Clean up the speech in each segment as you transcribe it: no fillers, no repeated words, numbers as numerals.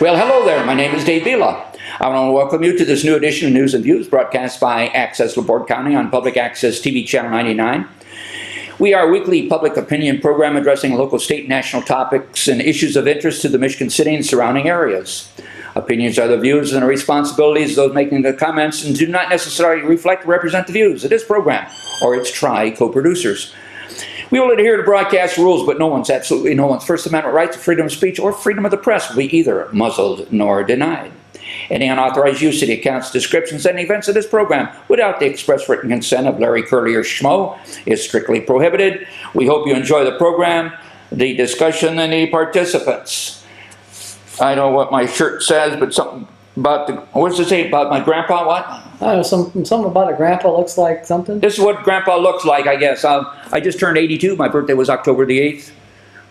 Well, hello there. My name is Dave Vila. I want to welcome you to this new edition of News and Views broadcast by Access LaPorte County on Public Access TV Channel 99. We are a weekly public opinion program addressing local, state, and national topics and issues of interest to the Michigan City and surrounding areas. Opinions are the views and the responsibilities of those making the comments and do not necessarily reflect or represent the views of this program or its co-producers. We will adhere to broadcast rules, but absolutely no one's First Amendment rights to freedom of speech or freedom of the press will be either muzzled nor denied. Any unauthorized use of the accounts, descriptions, and events of this program without the express written consent of Larry Curly or Schmo is strictly prohibited. We hope you enjoy the program, the discussion, and the participants. I know what my shirt says, but something about what does it say about my grandpa? What? Something about a grandpa looks like something. This is what grandpa looks like, I guess. I just turned 82. My birthday was October the 8th.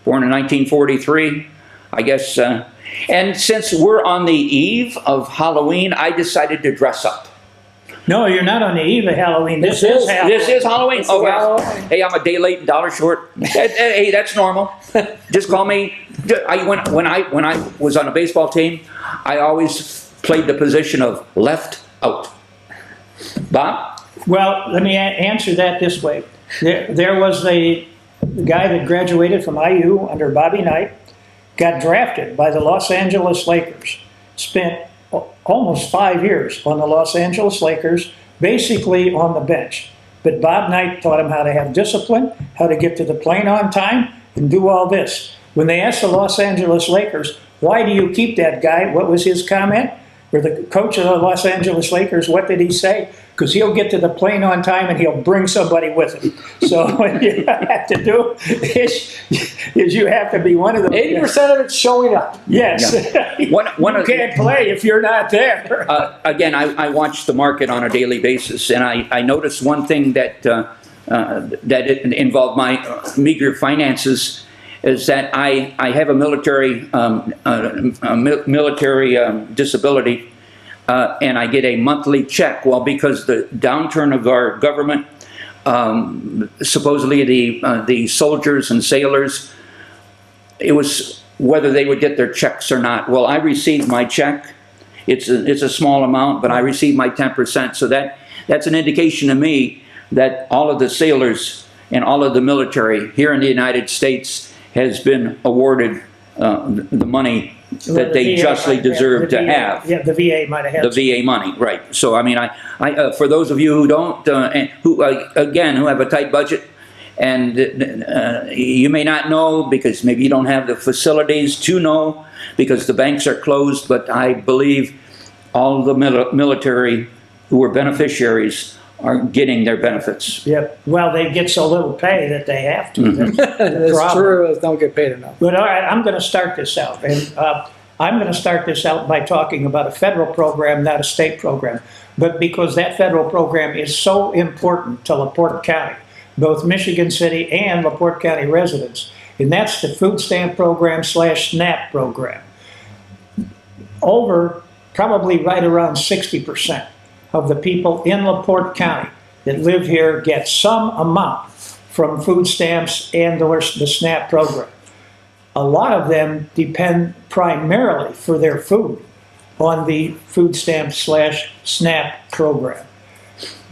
Born in 1943. I guess. And since we're on the eve of Halloween, I decided to dress up. No, you're not on the eve of Halloween. This is Halloween. This is Halloween? This is Halloween. Hey, I'm a day late and dollar short. Hey, that's normal. Just call me. When I was on a baseball team, I always played the position of left out. Bob? Well, let me answer that this way. There was a guy that graduated from IU under Bobby Knight, got drafted by the Los Angeles Lakers, spent almost 5 years on the Los Angeles Lakers, basically on the bench. But Bob Knight taught him how to have discipline, how to get to the plane on time, and do all this. When they asked the Los Angeles Lakers, why do you keep that guy? What was his comment? Or the coach of the Los Angeles Lakers, what did he say? Because he'll get to the plane on time and he'll bring somebody with him. So what you have to do is you have to be one of those. 80% of it's showing up. Yes. Yeah. You can't play if you're not there. Again, I watch the market on a daily basis, and I noticed one thing that that involved my meager finances is that I have a military disability, and I get a monthly check. Well, because the downturn of our government, supposedly the soldiers and sailors, it was whether they would get their checks or not. Well, I received my check. It's a small amount, but I received my 10%. So that's an indication to me that all of the sailors and all of the military here in the United States has been awarded the money that they justly deserve to have. Yeah, the VA might have had the VA money, right? So I mean, I for those of you who don't, and who have a tight budget, and you may not know because maybe you don't have the facilities to know because the banks are closed. But I believe all the military who are beneficiaries are getting their benefits. Yep. Well, they get so little pay that they have to. Mm-hmm. That's true. Don't get paid enough. But all right, I'm going to start this out. And I'm going to start this out by talking about a federal program, not a state program. But because that federal program is so important to LaPorte County, both Michigan City and LaPorte County residents, and that's the food stamp program / SNAP program. Probably right around 60% of the people in LaPorte County that live here get some amount from food stamps and or the SNAP program. A lot of them depend primarily for their food on the food stamp / SNAP program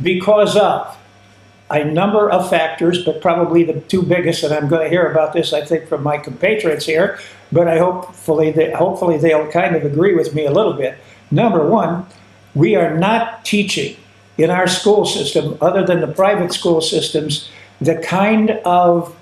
because of a number of factors, but probably the two biggest, and I'm going to hear about this, I think, from my compatriots here, but hopefully they'll kind of agree with me a little bit. Number one, we are not teaching in our school system, other than the private school systems, the kind of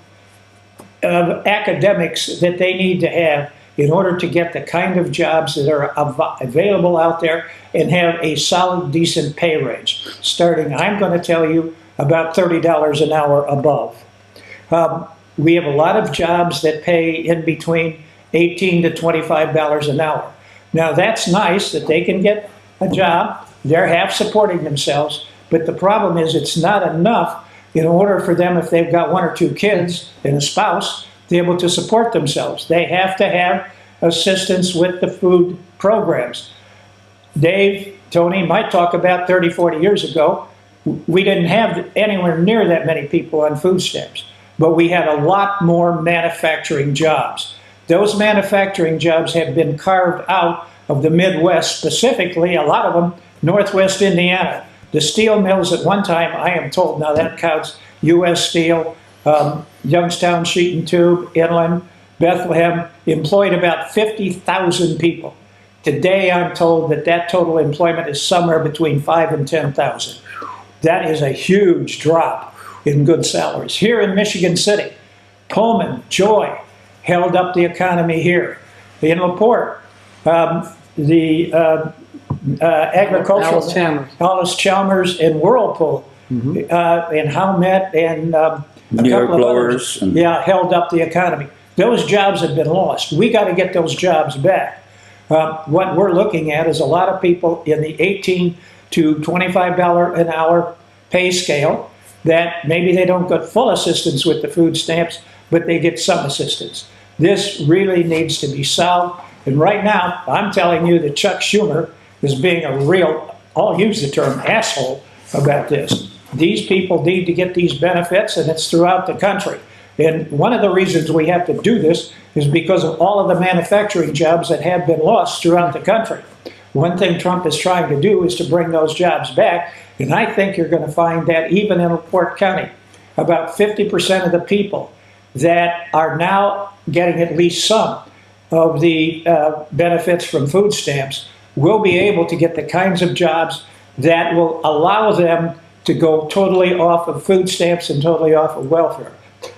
academics that they need to have in order to get the kind of jobs that are available out there and have a solid, decent pay range. Starting, I'm going to tell you, about $30 an hour above. We have a lot of jobs that pay in between $18 to $25 an hour. Now that's nice that they can get a job, they're half supporting themselves, but the problem is it's not enough in order for them, if they've got 1 or 2 kids and a spouse, to be able to support themselves. They have to have assistance with the food programs. Dave, Tony might talk about 30, 40 years ago, we didn't have anywhere near that many people on food stamps, but we had a lot more manufacturing jobs. Those manufacturing jobs have been carved out of the Midwest, specifically, a lot of them Northwest Indiana. The steel mills at one time, I am told, now that counts U.S. Steel, Youngstown Sheet and Tube, Inland, Bethlehem, employed about 50,000 people. Today, I'm told that that total employment is somewhere between 5,000 and 10,000. That is a huge drop in good salaries. Here in Michigan City, Pullman, Joy, held up the economy here. In LaPorte, the agricultural, Alice Chalmers and Whirlpool, and Howmet and a New York couple of Blowers. others, yeah, held up the economy. Those jobs have been lost. We got to get those jobs back. What we're looking at is a lot of people in the $18 to $25 an hour pay scale that maybe they don't get full assistance with the food stamps, but they get some assistance. This really needs to be solved. And right now, I'm telling you that Chuck Schumer is being a real, I'll use the term asshole about this. These people need to get these benefits, and it's throughout the country. And one of the reasons we have to do this is because of all of the manufacturing jobs that have been lost throughout the country. One thing Trump is trying to do is to bring those jobs back, and I think you're going to find that even in LaPorte County, about 50% of the people that are now getting at least some of the benefits from food stamps will be able to get the kinds of jobs that will allow them to go totally off of food stamps and totally off of welfare.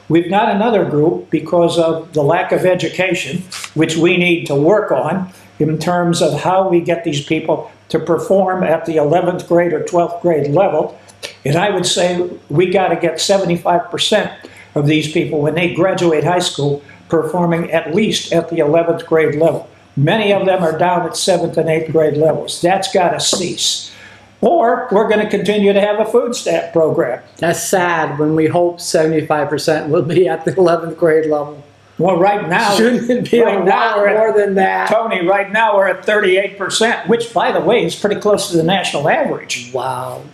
We've got another group because of the lack of education, which we need to work on in terms of how we get these people to perform at the 11th grade or 12th grade level. And I would say we got to get 75% of these people, when they graduate high school, performing at least at the 11th grade level. Many of them are down at 7th and 8th grade levels. That's got to cease. Or we're going to continue to have a food stamp program. That's sad when we hope 75% will be at the 11th grade level. Well, right now, Shouldn't it be right a now lot we're at- more than that? Tony, right now we're at 38%, which, by the way, is pretty close to the national average. Wow.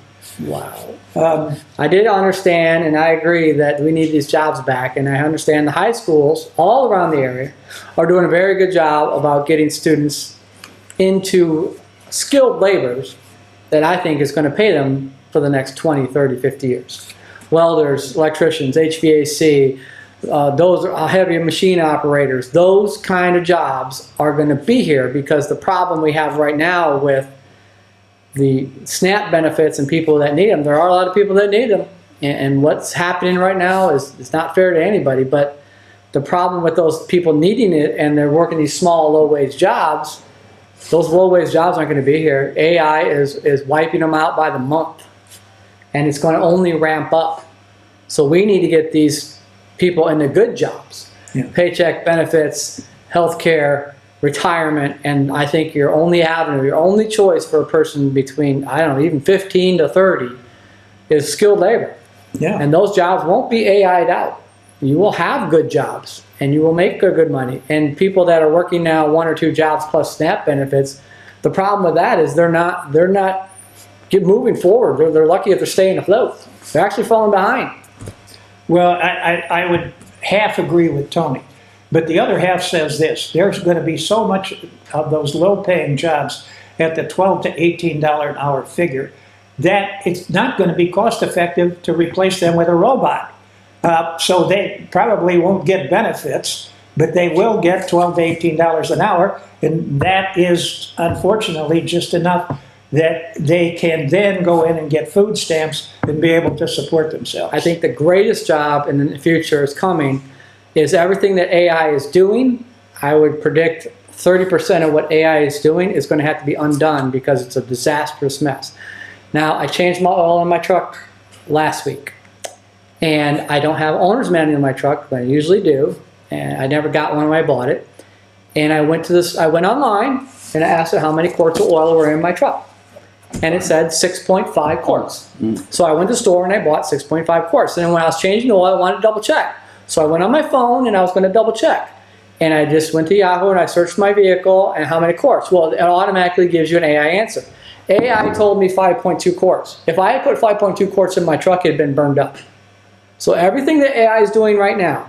Wow. I did understand, and I agree that we need these jobs back, and I understand the high schools all around the area are doing a very good job about getting students into skilled labors that I think is going to pay them for the next 20, 30, 50 years. Welders, electricians, HVAC, those are heavy machine operators. Those kind of jobs are going to be here because the problem we have right now with the SNAP benefits and people that need them, there are a lot of people that need them. And what's happening right now is it's not fair to anybody, but the problem with those people needing it and they're working these small, low-wage jobs, those low-wage jobs aren't going to be here. AI is wiping them out by the month, and it's going to only ramp up. So we need to get these people into good jobs, paycheck benefits, health care, retirement, and I think your only avenue, your only choice for a person between, I don't know, even 15 to 30 is skilled labor. Yeah. And those jobs won't be AI'd out. You will have good jobs, and you will make good money. And people that are working now 1 or 2 jobs plus SNAP benefits, the problem with that is they're not moving forward. They're lucky if they're staying afloat. They're actually falling behind. Well, I would half agree with Tony. But the other half says this: there's going to be so much of those low-paying jobs at the $12 to $18 an hour figure that it's not going to be cost-effective to replace them with a robot. So they probably won't get benefits, but they will get $12 to $18 an hour, and that is unfortunately just enough that they can then go in and get food stamps and be able to support themselves. I think the greatest job in the future is coming is everything that AI is doing. I would predict 30% of what AI is doing is going to have to be undone because it's a disastrous mess. Now, I changed my oil in my truck last week, and I don't have owner's manual in my truck, but I usually do, and I never got one when I bought it. And I went online and I asked it how many quarts of oil were in my truck. And it said 6.5 quarts. So I went to the store and I bought 6.5 quarts. And then when I was changing the oil, I wanted to double check. So I went on my phone and I was going to double check. And I just went to Yahoo and I searched my vehicle and how many quarts. Well, it automatically gives you an AI answer. AI told me 5.2 quarts. If I had put 5.2 quarts in my truck, it had been burned up. So everything that AI is doing right now,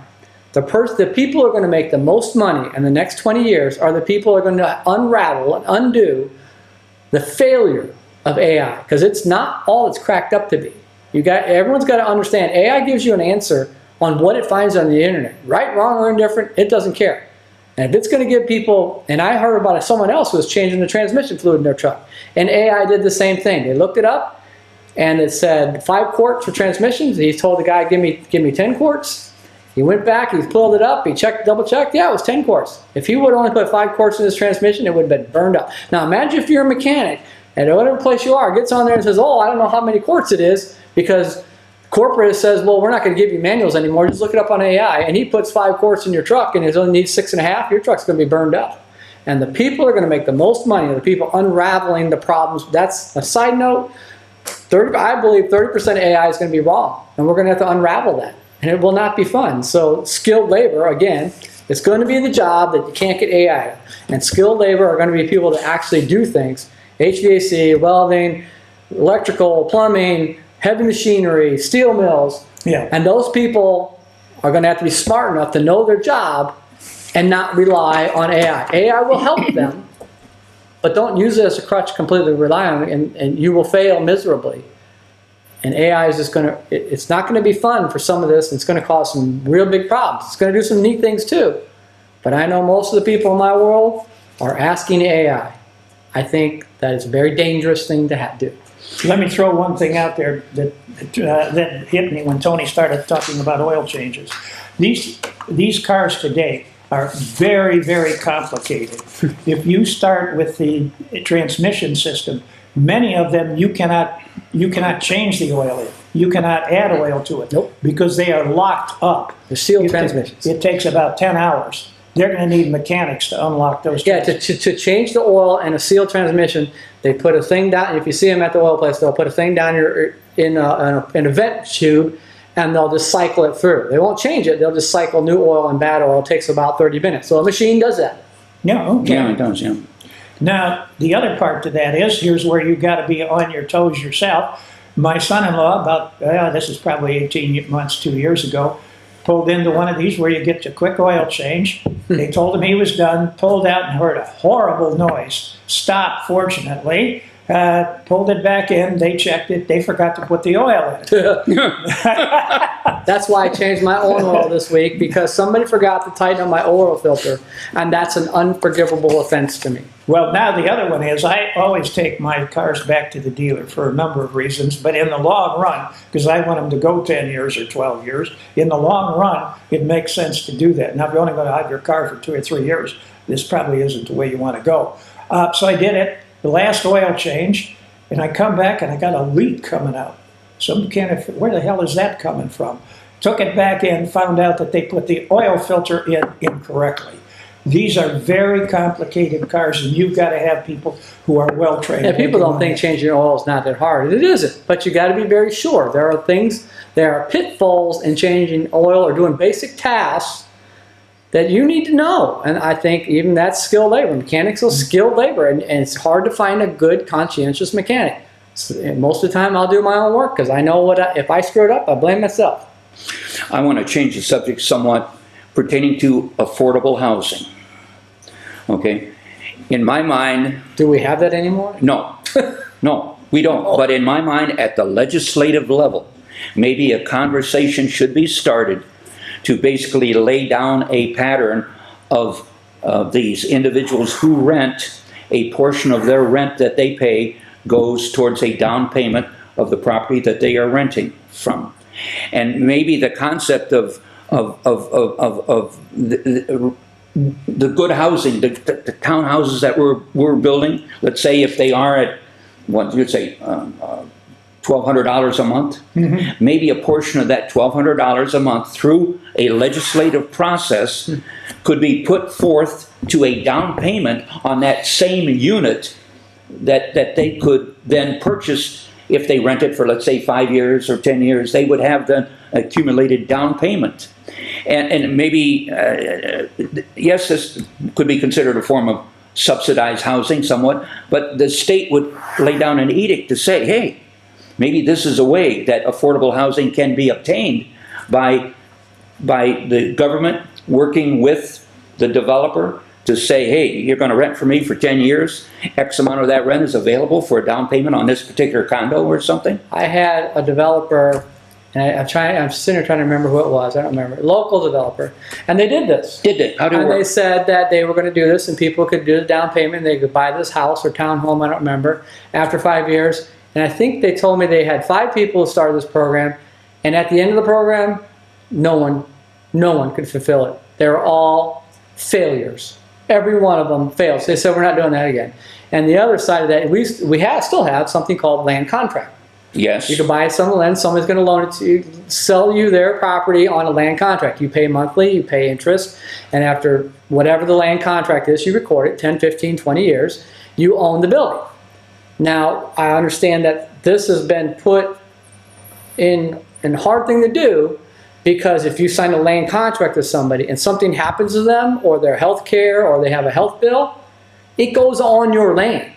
The people who are going to make the most money in the next 20 years are the people who are going to unravel and undo the failure of AI, because it's not all it's cracked up to be. Everyone's got to understand, AI gives you an answer on what it finds on the internet. Right, wrong, or indifferent, it doesn't care. And if it's going to give people, and I heard about someone else who was changing the transmission fluid in their truck, and AI did the same thing. They looked it up, and it said 5 quarts for transmissions. He told the guy, give me 10 quarts. He went back, he pulled it up, he double checked, yeah, it was 10 quarts. If he would only put 5 quarts in his transmission, it would have been burned up. Now imagine if you're a mechanic, and whatever place you are, gets on there and says, oh, I don't know how many quarts it is, because corporate says, well, we're not going to give you manuals anymore, just look it up on AI, and he puts 5 quarts in your truck, and it only needs 6.5, your truck's going to be burned up. And the people are going to make the most money are the people unraveling the problems. That's a side note. I believe 30% of AI is going to be wrong, and we're going to have to unravel that, and it will not be fun. So skilled labor, again, it's going to be the job that you can't get AI, and skilled labor are going to be people that actually do things, HVAC, welding, electrical, plumbing, heavy machinery, steel mills, and those people are going to have to be smart enough to know their job and not rely on AI. AI will help them, but don't use it as a crutch, completely rely on it, and you will fail miserably. And AI is just going to, it's not going to be fun for some of this, and it's going to cause some real big problems. It's going to do some neat things too. But I know most of the people in my world are asking AI. I think that is a very dangerous thing to do. Let me throw one thing out there that hit me when Tony started talking about oil changes. These cars today are very, very complicated. If you start with the transmission system, many of them you cannot change the oil in. You cannot add oil to it. Nope. Because they are locked up. They're sealed transmissions. It takes about 10 hours. They're going to need mechanics to unlock those. Yeah, to change the oil in a sealed transmission, they put a thing down. If you see them at the oil place, they'll put a thing down in a vent tube, and they'll just cycle it through. They won't change it. They'll just cycle new oil and bad oil. It takes about 30 minutes. So a machine does that. No, okay. Yeah, it does, yeah. Now, the other part to that is, here's where you've got to be on your toes yourself. My son-in-law, this is probably 18 months, 2 years ago, pulled into one of these where you get a quick oil change. They told him he was done, pulled out and heard a horrible noise. Stopped, fortunately. Pulled it back in, they checked it, they forgot to put the oil in it. That's why I changed my own oil this week, because somebody forgot to tighten up my oil filter, and that's an unforgivable offense to me. Well, now the other one is, I always take my cars back to the dealer for a number of reasons, but in the long run, because I want them to go 10 years or 12 years, in the long run, it makes sense to do that. Now, if you're only going to have your car for 2 or 3 years, this probably isn't the way you want to go. So I did it, the last oil change, and I come back and I got a leak coming out. Some kind of, where the hell is that coming from? Took it back in, found out that they put the oil filter in incorrectly. These are very complicated cars, and you've got to have people who are well trained. Yeah, people don't think changing oil is not that hard. It isn't, but you got to be very sure. There are pitfalls in changing oil or doing basic tasks that you need to know. And I think even that's skilled labor. Mechanics are skilled labor, and it's hard to find a good, conscientious mechanic. So, most of the time I'll do my own work, because I know if I screwed up, I blame myself. I want to change the subject somewhat pertaining to affordable housing. Okay? In my mind... Do we have that anymore? No. No, we don't. But in my mind, at the legislative level, maybe a conversation should be started to basically lay down a pattern of these individuals who rent. A portion of their rent that they pay goes towards a down payment of the property that they are renting from. And maybe the concept of the good housing, the townhouses that we're building, let's say if they are at, what you'd say, $1,200 a month, maybe a portion of that $1,200 a month through a legislative process could be put forth to a down payment on that same unit that they could then purchase. If they rent it for, let's say, 5 years or 10 years, they would have the accumulated down payment. And maybe, yes, this could be considered a form of subsidized housing somewhat, but the state would lay down an edict to say, hey, maybe this is a way that affordable housing can be obtained by by the government working with the developer to say, hey, you're going to rent for me for 10 years, X amount of that rent is available for a down payment on this particular condo or something? I had a developer, and I'm sitting here trying to remember who it was. I don't remember. Local developer, and they did this. Did they? How did it And work? they said that they were going to do this, and people could do the down payment. And they could buy this house or townhome. I don't remember. After 5 years, and I think they told me they had 5 people who started this program, and at the end of the program, no one could fulfill it. They were all failures. Every one of them failed. So they said, we're not doing that again. And the other side of that, still have something called land contract. Yes. You can buy some land, somebody's going to loan it to you, sell you their property on a land contract. You pay monthly, you pay interest, and after whatever the land contract is, you record it, 10, 15, 20 years, you own the building. Now, I understand that this has been put in a hard thing to do, because if you sign a land contract with somebody and something happens to them, or their health care, or they have a health bill, it goes on your land.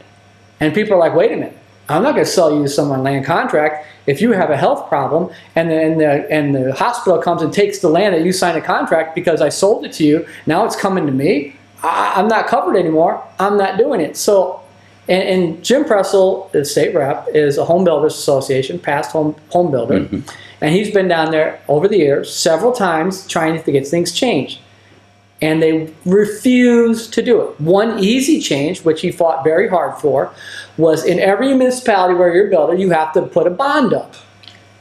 And people are like, wait a minute, I'm not going to sell you someone land contract. If you have a health problem and the hospital comes and takes the land that you signed a contract because I sold it to you, now it's coming to me, I'm not covered anymore, I'm not doing it. So, and Jim Pressel, the state rep, is a home builders association, past home builder. Mm-hmm. And he's been down there over the years several times trying to get things changed. And they refuse to do it. One easy change, which he fought very hard for, was in every municipality where you're a builder, you have to put a bond up.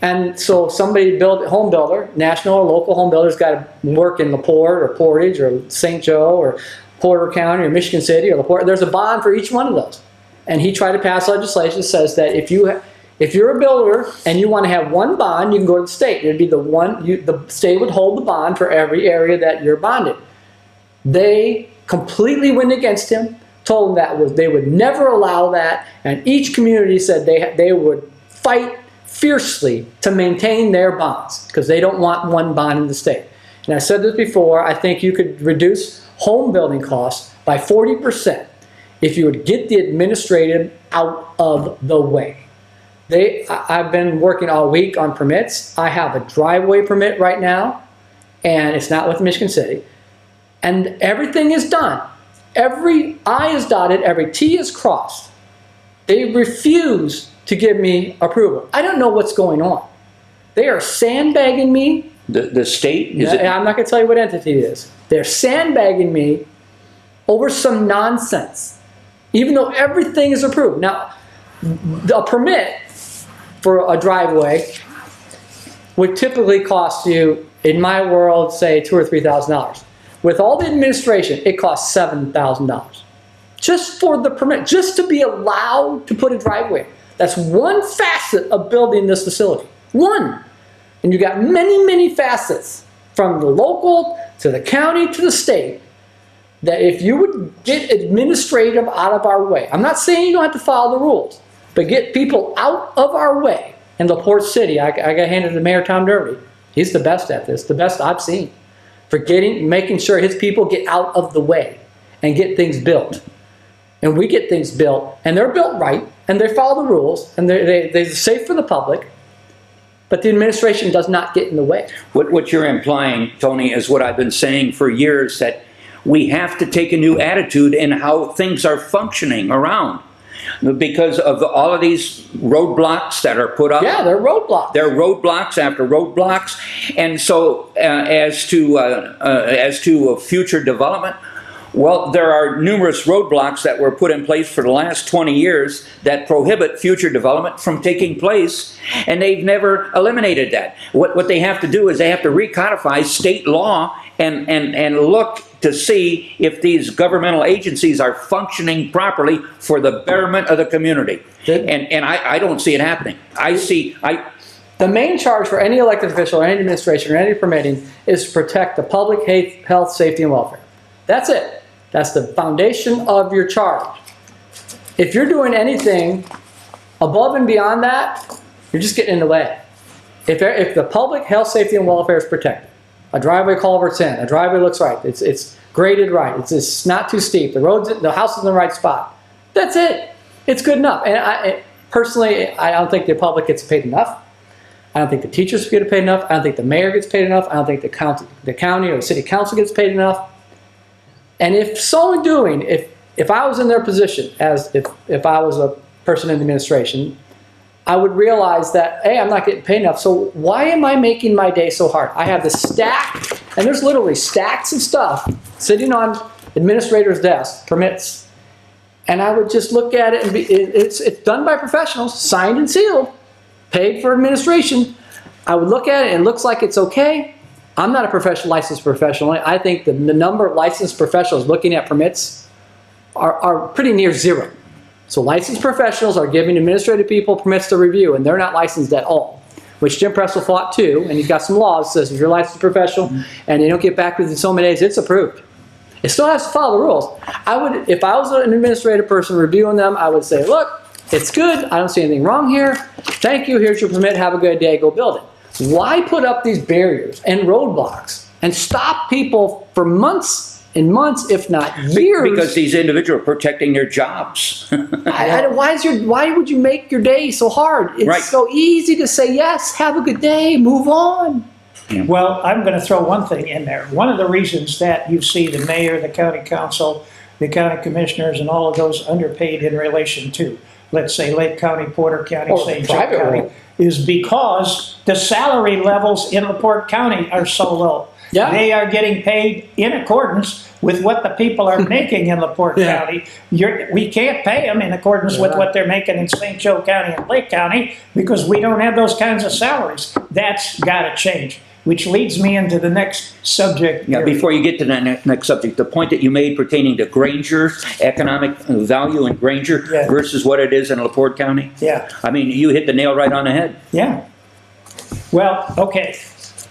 And so somebody built, home builder, national or local home builders, got to work in LaPorte or Portage or St. Joe or Porter County or Michigan City or LaPorte. There's a bond for each one of those. And he tried to pass legislation that says that if you're a builder and you want to have one bond, you can go to the state. It'd be the state would hold the bond for every area that you're bonded. They completely went against him, told him that they would never allow that, and each community said they would fight fiercely to maintain their bonds because they don't want one bond in the state. And I said this before, I think you could reduce home building costs by 40% if you would get the administrative out of the way. I've been working all week on permits. I have a driveway permit right now, and it's not with Michigan City. And everything is done. Every I is dotted, every T is crossed. They refuse to give me approval. I don't know what's going on. They are sandbagging me. The state? I'm not going to tell you what entity it is. They're sandbagging me over some nonsense, even though everything is approved. Now, a permit for a driveway would typically cost you, in my world, say $2,000 or $3,000. With all the administration, it costs $7,000 just for the permit, just to be allowed to put a driveway. That's one facet of building this facility. One. And you got many, many facets, from the local to the county to the state, that if you would get administrative out of our way, I'm not saying you don't have to follow the rules, but get people out of our way. In LaPorte City, I got handed to Mayor Tom Derby. He's the best at this, the best I've seen, for making sure his people get out of the way and get things built. And we get things built, and they're built right, and they follow the rules, and they're safe for the public, but the administration does not get in the way. What you're implying, Tony, is what I've been saying for years, that we have to take a new attitude in how things are functioning around. Because of all of these roadblocks that are put up. Yeah, they're roadblocks. They're roadblocks after roadblocks. And so as to future development, well, there are numerous roadblocks that were put in place for the last 20 years that prohibit future development from taking place, and they've never eliminated that. What they have to do is they have to recodify state law and look to see if these governmental agencies are functioning properly for the betterment of the community. And I don't see it happening. The main charge for any elected official or any administration or any permitting is to protect the public health, safety, and welfare. That's it. That's the foundation of your charge. If you're doing anything above and beyond that, you're just getting in the way. If the public health, safety, and welfare is protected, a driveway culvert's in, a driveway looks right, it's graded right, it's not too steep, the house is in the right spot, that's it. It's good enough. And personally, I don't think the public gets paid enough. I don't think the teachers get paid enough. I don't think the mayor gets paid enough. I don't think the county or the city council gets paid enough. And if so doing, if I was in their position, as if I was a person in the administration, I would realize that, hey, I'm not getting paid enough, so why am I making my day so hard? I have this stack, and there's literally stacks of stuff sitting on administrator's desk, permits, and I would just look at it, and it's done by professionals, signed and sealed, paid for administration. I would look at it, and it looks like it's okay. I'm not a licensed professional. I think the number of licensed professionals looking at permits are pretty near zero. So licensed professionals are giving administrative people permits to review, and they're not licensed at all, which Jim Pressel fought too, and he's got some laws that says if you're a licensed professional and they don't get back within so many days, it's approved. It still has to follow the rules. If I was an administrative person reviewing them, I would say, look, it's good, I don't see anything wrong here, thank you, here's your permit, have a good day, go build it. Why put up these barriers and roadblocks and stop people for months and months, if not years? Because these individuals are protecting their jobs. Why would you make your day so hard? It's Right. so easy to say yes, have a good day, move on. Well, I'm going to throw one thing in there. One of the reasons that you see the mayor, the county council, the county commissioners, and all of those underpaid in relation to, let's say, Lake County, Porter County, Or St. Joe private County, role. is because the salary levels in LaPorte County are so low. Yeah. They are getting paid in accordance with what the people are making in LaPorte Yeah. County. We can't pay them in accordance with what they're making in St. Joe County and Lake County because we don't have those kinds of salaries. That's got to change, which leads me into the next subject. Yeah, here. before you get to the next subject, the point that you made pertaining to Granger, economic value in Granger Yeah. versus what it is in LaPorte County. Yeah. I mean, you hit the nail right on the head. Yeah. Well, okay.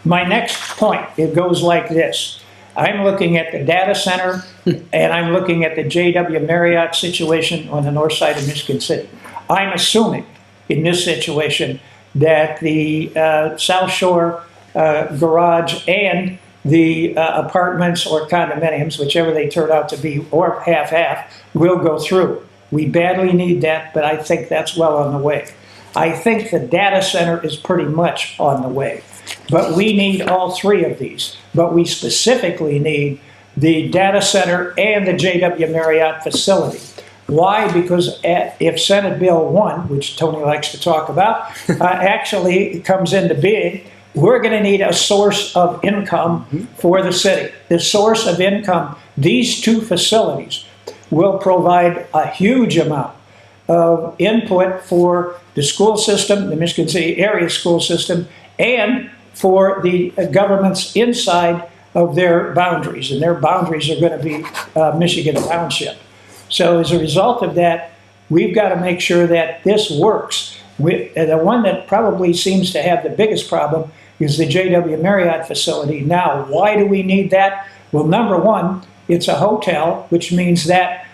My next point, it goes like this. I'm looking at the data center and I'm looking at the JW Marriott situation on the north side of Michigan City. I'm assuming in this situation that the South Shore garage and the apartments or condominiums, whichever they turn out to be, or half-half, will go through. We badly need that, but I think that's well on the way. I think the data center is pretty much on the way. But we need all three of these. But we specifically need the data center and the JW Marriott facility. Why? Because if Senate Bill 1, which Tony likes to talk about, actually comes into being, we're going to need a source of income for the city. The source of income, these two facilities will provide a huge amount of input for the school system, the Michigan City area school system, and for the governments inside of their boundaries. And their boundaries are going to be Michigan Township. So as a result of that, we've got to make sure that this works. The one that probably seems to have the biggest problem is the JW Marriott facility. Now, why do we need that? Well, number one, it's a hotel, which means that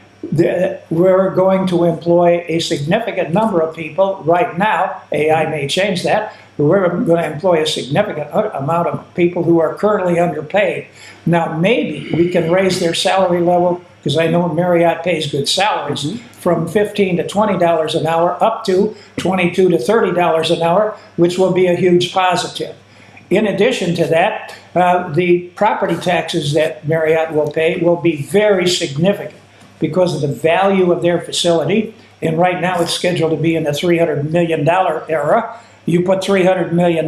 we're going to employ a significant number of people right now. AI may change that, but we're going to employ a significant amount of people who are currently underpaid. Now, maybe we can raise their salary level, because I know Marriott pays good salaries, from $15 to $20 an hour up to $22 to $30 an hour, which will be a huge positive. In addition to that, the property taxes that Marriott will pay will be very significant because of the value of their facility. And right now it's scheduled to be in the $300 million era. You put $300 million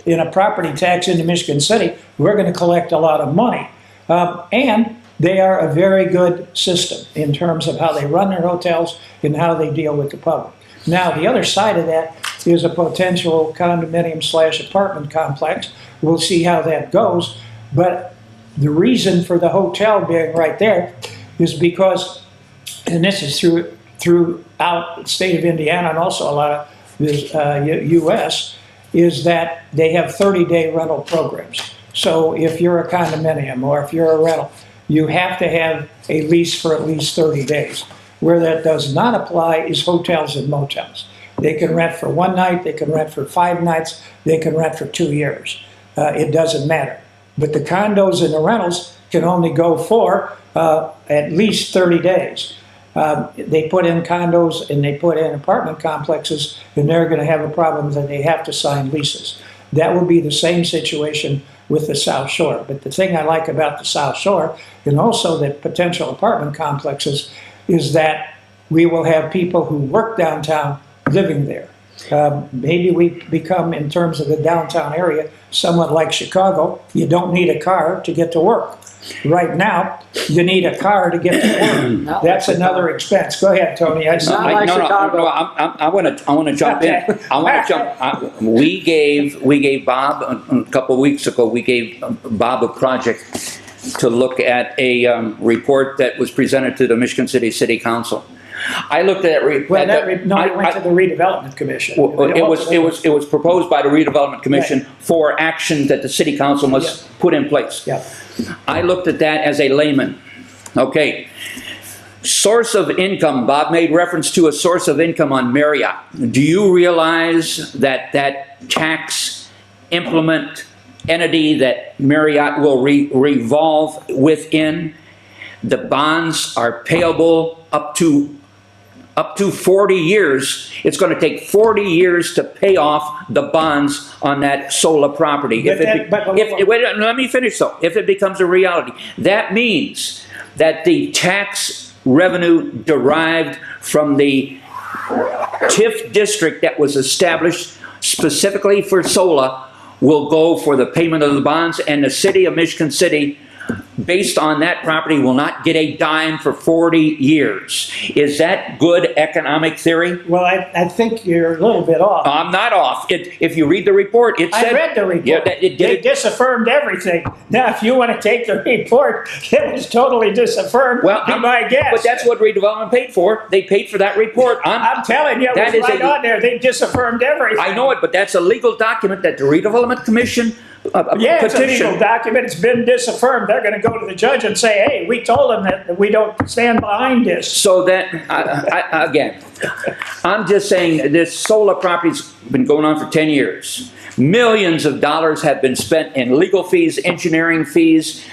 in a property tax into Michigan City, we're going to collect a lot of money. And they are a very good system in terms of how they run their hotels and how they deal with the public. Now, the other side of that is a potential condominium/apartment complex. We'll see how that goes. But the reason for the hotel being right there is because, and this is throughout the state of Indiana and also a lot of the U.S., is that they have 30-day rental programs. So if you're a condominium or if you're a rental, you have to have a lease for at least 30 days. Where that does not apply is hotels and motels. They can rent for one night, they can rent for 5 nights, they can rent for 2 years. It doesn't matter. But the condos and the rentals can only go for at least 30 days. they put in condos and they put in apartment complexes, and they're going to have a problem that they have to sign leases. That would be the same situation with the South Shore. But the thing I like about the South Shore, and also the potential apartment complexes, is that we will have people who work downtown living there. Maybe we become, in terms of the downtown area, somewhat like Chicago. You don't need a car to get to work. Right now, you need a car to get to work. That's another expense. Go ahead, Tony. I saw Not like Chicago. I want to jump in. I want to jump. We gave Bob a couple of weeks ago. We gave Bob a project to look at a report that was presented to the Michigan City Council. I looked at that report. It went to the redevelopment commission. It was proposed by the redevelopment commission for action that the city council must put in place. Yeah. I looked at that as a layman. Okay. Source of income. Bob made reference to a source of income on Marriott. Do you realize that that tax implement entity that Marriott will revolve within, the bonds are payable up to 40 years. It's going to take 40 years to pay off the bonds on that solar property. Wait, let me finish though. If it becomes a reality, that means that the tax revenue derived from the TIF district that was established specifically for solar will go for the payment of the bonds, and the city of Michigan City, based on that property, will not get a dime for 40 years. Is that good economic theory? Well, I think you're a little bit off. I'm not off. If you read the report, it said... I read the report. Yeah, they disaffirmed everything. Now, if you want to take the report, it was totally disaffirmed, well, be my guess. But that's what redevelopment paid for. They paid for that report. I'm telling you, it was right on there. They disaffirmed everything. I know it, but that's a legal document that the redevelopment commission yeah, it's petition. a legal document. It's been disaffirmed. They're going to go to the judge and say, hey, we told them that we don't stand behind this. So that, again, I'm just saying this solar property's been going on for 10 years. Millions of dollars have been spent in legal fees, engineering fees,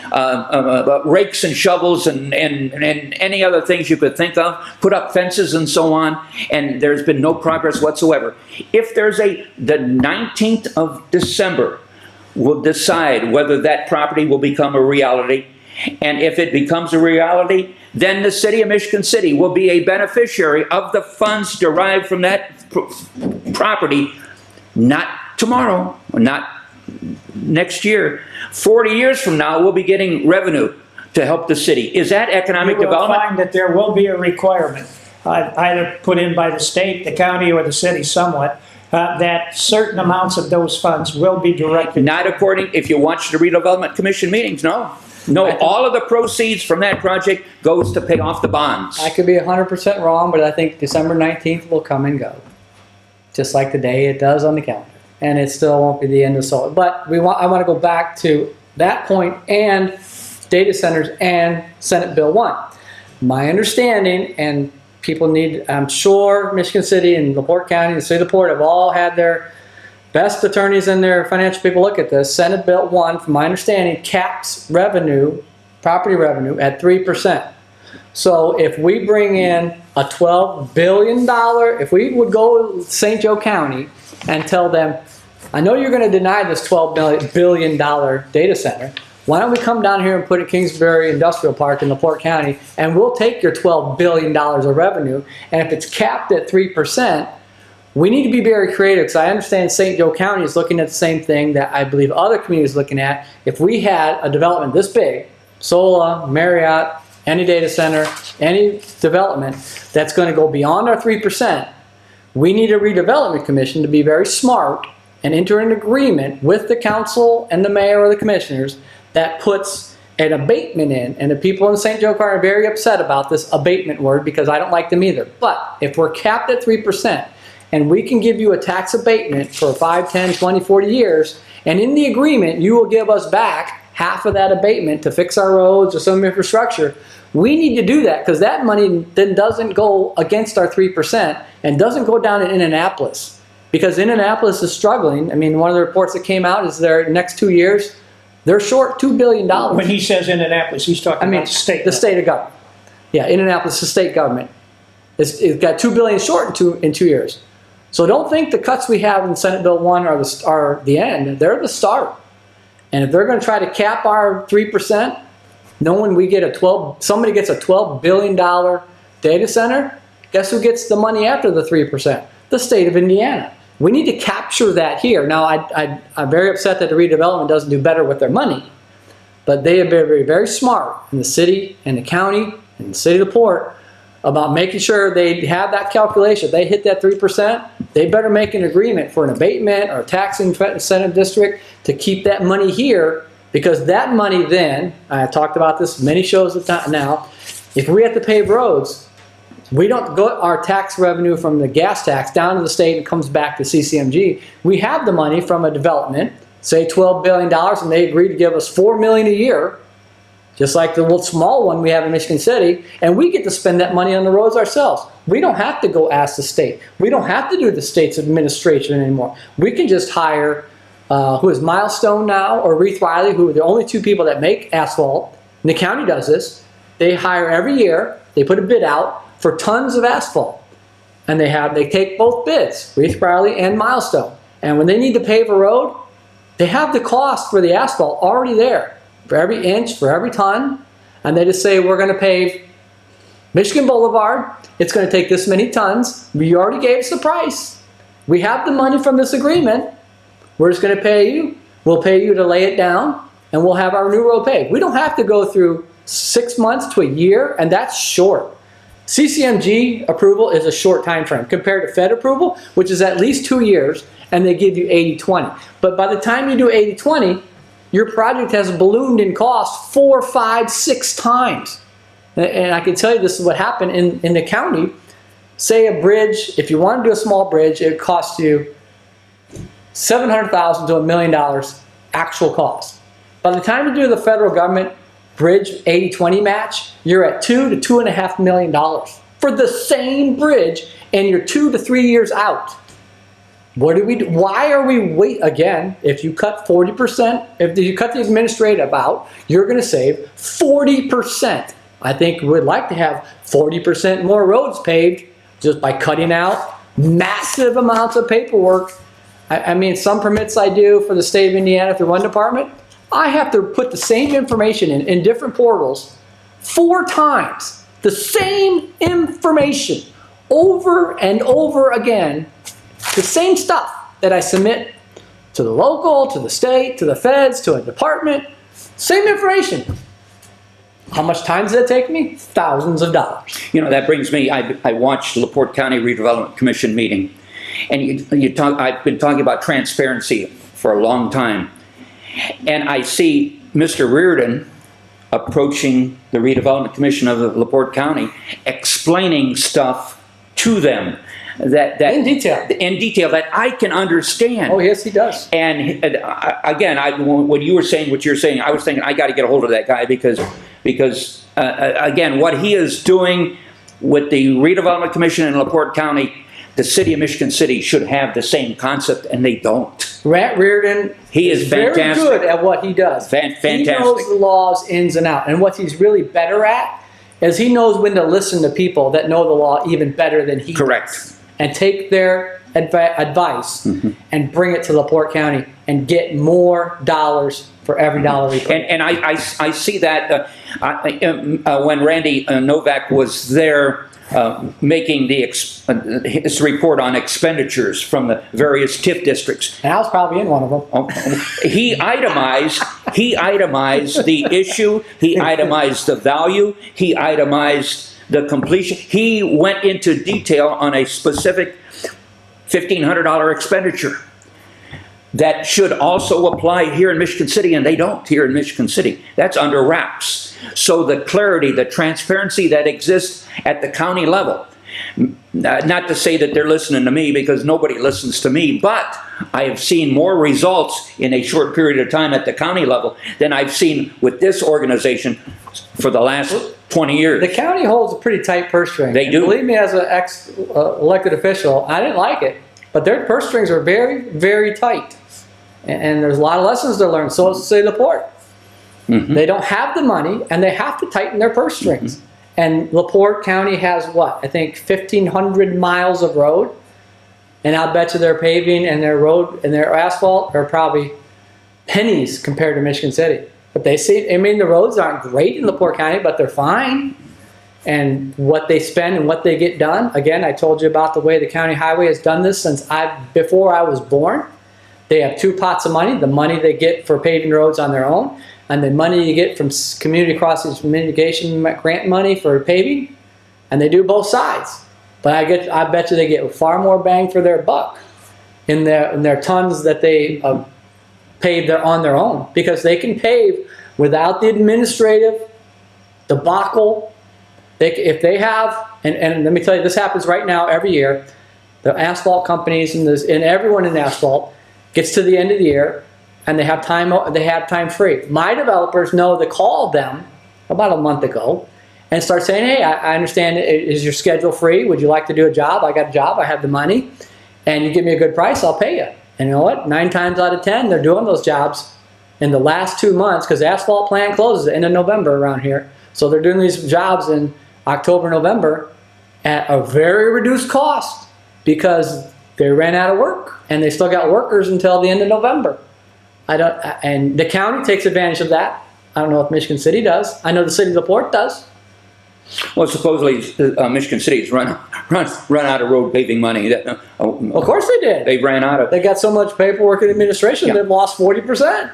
rakes and shovels, and any other things you could think of, put up fences and so on, and there's been no progress whatsoever. If there's the 19th of December, will decide whether that property will become a reality. And if it becomes a reality, then the city of Michigan City will be a beneficiary of the funds derived from that property, not tomorrow, not next year. 40 years from now, we'll be getting revenue to help the city. Is that economic development? You will find that there will be a requirement, either put in by the state, the county, or the city somewhat, that certain amounts of those funds will be directed. Not according, if you watch the redevelopment commission meetings, no. No, all of the proceeds from that project goes to pay off the bonds. I could be 100% wrong, but I think December 19th will come and go. Just like the day it does on the calendar. And it still won't be the end of solar. But I want to go back to that point and data centers and Senate Bill 1. My understanding, and people need, I'm sure Michigan City and LaPorte County and the City of LaPorte have all had their best attorneys and their financial people look at this. Senate Bill 1, from my understanding, caps revenue, property revenue, at 3%. So if we bring in a $12 billion, if we would go to St. Joe County and tell them, I know you're going to deny this $12 billion data center, why don't we come down here and put it Kingsbury Industrial Park in LaPorte County, and we'll take your $12 billion of revenue, and if it's capped at 3%, we need to be very creative, because I understand St. Joe County is looking at the same thing that I believe other communities are looking at. If we had a development this big, Sola, Marriott, any data center, any development that's going to go beyond our 3%, we need a redevelopment commission to be very smart and enter an agreement with the council and the mayor or the commissioners that puts an abatement in, and the people in St. Joe County are very upset about this abatement word because I don't like them either. But if we're capped at 3% and we can give you a tax abatement for 5, 10, 20, 40 years, and in the agreement you will give us back half of that abatement to fix our roads or some infrastructure, we need to do that, because that money then doesn't go against our 3% and doesn't go down in Indianapolis, because Indianapolis is struggling. I mean, one of the reports that came out is their next 2 years, they're short $2 billion. When he says Indianapolis, he's talking about the state. The state of government. Yeah, Indianapolis, the state government. It's got $2 billion short in 2 years. So don't think the cuts we have in Senate Bill 1 are the end. They're the start. And if they're going to try to cap our 3%, knowing we get somebody gets a $12 billion data center, guess who gets the money after the 3%? The state of Indiana. We need to capture that here. Now, I'm very upset that the redevelopment doesn't do better with their money, but they have been very, very smart in the city and the county and the city of LaPorte about making sure they have that calculation. If they hit that 3%, they better make an agreement for an abatement or a tax incentive district to keep that money here, because that money then, I talked about this many shows now, if we have to pave roads, we don't go our tax revenue from the gas tax down to the state and comes back to CCMG. We have the money from a development, say $12 billion, and they agree to give us $4 million a year, just like the little small one we have in Michigan City, and we get to spend that money on the roads ourselves. We don't have to go ask the state. We don't have to do the state's administration anymore. We can just hire, who is Milestone now, or Reith Riley, who are the only two people that make asphalt, and the county does this. They hire every year, they put a bid out for tons of asphalt, and they take both bids, Reith Riley and Milestone. And when they need to pave a road, they have the cost for the asphalt already there, for every inch, for every ton, and they just say, we're going to pave Michigan Boulevard, it's going to take this many tons, you already gave us the price, we have the money from this agreement, we're just going to pay you, we'll pay you to lay it down, and we'll have our new road paved. We don't have to go through 6 months to a year, and that's short. CCMG approval is a short time frame compared to Fed approval, which is at least 2 years, and they give you 80-20. But by the time you do 80-20, your project has ballooned in cost 4, 5, 6 times. And I can tell you this is what happened in the county. Say a bridge, if you want to do a small bridge, it costs you $700,000 to $1 million actual cost. By the time you do the federal government bridge 80-20 match, you're at $2 to $2.5 million for the same bridge, and you're 2 to 3 years out. What do we do? Why are we again, if you cut 40%, if you cut the administrative out, you're going to save 40%. I think we'd like to have 40% more roads paved just by cutting out massive amounts of paperwork. I mean, some permits I do for the state of Indiana through one department, I have to put the same information in different portals 4 times. The same information over and over again. The same stuff that I submit to the local, to the state, to the feds, to a department. Same information. How much time does that take me? Thousands of dollars. You know, that brings me, I watched the LaPorte County Redevelopment Commission meeting, and I've been talking about transparency for a long time. And I see Mr. Reardon approaching the Redevelopment Commission of LaPorte County, explaining stuff to them that in detail that I can understand. Oh, yes, he does. And again, when you were saying what you're saying, I was thinking I got to get a hold of that guy because again, what he is doing with the Redevelopment Commission in LaPorte County, the city of Michigan City should have the same concept, and they don't. Rat Reardon He is fantastic. Very good at what he does. Fantastic. He knows the laws ins and out. And what he's really better at is he knows when to listen to people that know the law even better than he Correct. does. And take their advice and bring it to LaPorte County and get more dollars for every dollar we put. And I see that when Randy Novak was there making his report on expenditures from the various TIF districts. And I was probably in one of them. He itemized the issue, he itemized the value, he itemized the completion. He went into detail on a specific $1,500 expenditure that should also apply here in Michigan City, and they don't here in Michigan City. That's under wraps. So the clarity, the transparency that exists at the county level, not to say that they're listening to me, because nobody listens to me, but I have seen more results in a short period of time at the county level than I've seen with this organization for the last 20 years. The county holds a pretty tight purse string. They do. And believe me, as an ex-elected official, I didn't like it. But their purse strings are very, very tight. And there's a lot of lessons to learn. So is the city of LaPorte. They don't have the money, and they have to tighten their purse strings. And LaPorte County has what? I think 1,500 miles of road. And I'll bet you their paving and their road and their asphalt are probably pennies compared to Michigan City. But they see, I mean, the roads aren't great in LaPorte County, but they're fine. And what they spend and what they get done, again, I told you about the way the county highway has done this since before I was born. They have two pots of money, the money they get for paving roads on their own, and the money you get from community crossings mitigation grant money for paving, and they do both sides. But I bet you they get far more bang for their buck in their tons that they pave on their own, because they can pave without the administrative debacle. If they have, and let me tell you, this happens right now every year. The asphalt companies and everyone in asphalt gets to the end of the year, and they have time free. My developers know to call them about a month ago and start saying, hey, I understand, is your schedule free? Would you like to do a job? I got a job, I have the money, and you give me a good price, I'll pay you. And you know what? 9 times out of 10, they're doing those jobs in the last 2 months, because the asphalt plant closes at the end of November around here. So they're doing these jobs in October, November at a very reduced cost, because they ran out of work and they still got workers until the end of November. And the county takes advantage of that. I don't know if Michigan City does. I know the city of LaPorte does. Well, supposedly Michigan City's run out of road paving money. Of course they did. They ran out of. They got so much paperwork and administration, they've lost 40%.